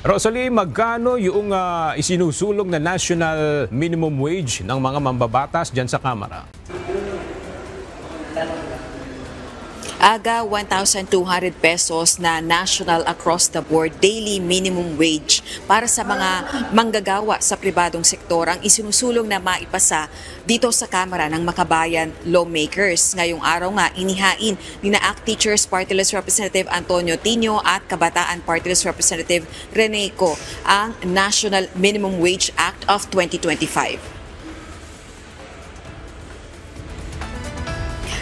Rosalie, magkano yung isinusulong na national minimum wage ng mga mambabatas dyan sa Kamara? Aga 1,200 pesos na national across the board daily minimum wage para sa mga manggagawa sa pribadong sektor ang isinusulong na maipasa dito sa Kamara ng Makabayan Lawmakers. Ngayong araw nga inihain ni na ACT Teachers Party List Representative Antonio Tino at Kabataan Party List Representative Rene Co ang National Minimum Wage Act of 2025.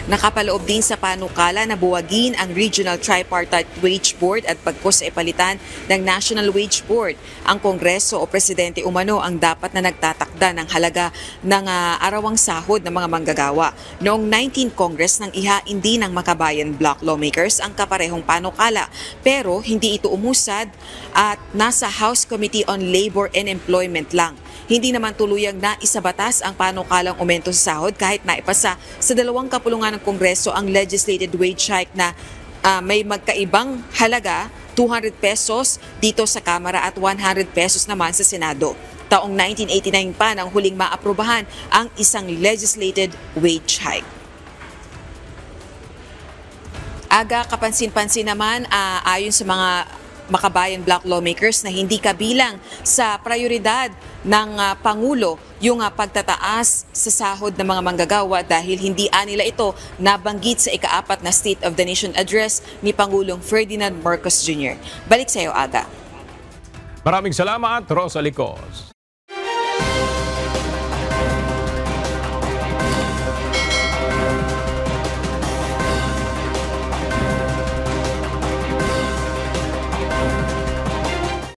Nakapaloob din sa panukala na buwagin ang Regional Tripartite Wage Board at pagpos sa ipalitan ng National Wage Board. Ang Kongreso o Presidente umano ang dapat na nagtatakda ng halaga ng arawang sahod ng mga manggagawa. Noong 19 Congress nang ihain din ng Makabayan Bloc Lawmakers ang kaparehong panukala pero hindi ito umusad at nasa House Committee on Labor and Employment lang. Hindi naman tuluyang naisabatas ang panukalang aumento sa sahod kahit naipasa sa dalawang kapulungan ng Kongreso ang legislated wage hike na may magkaibang halaga, 200 pesos dito sa Kamara at 100 pesos naman sa Senado. Taong 1989 pa nang huling maaprubahan ang isang legislated wage hike. Aga kapansin-pansin naman ayon sa mga Makabayan Bloc Lawmakers na hindi kabilang sa prioridad ng Pangulo yung pagtataas sa sahod ng mga manggagawa dahil hindi nila ito nabanggit sa ika-4 na State of the Nation Address ni Pangulong Ferdinand Marcos Jr. Balik sa iyo, Aga. Maraming salamat, Rosalie Cos.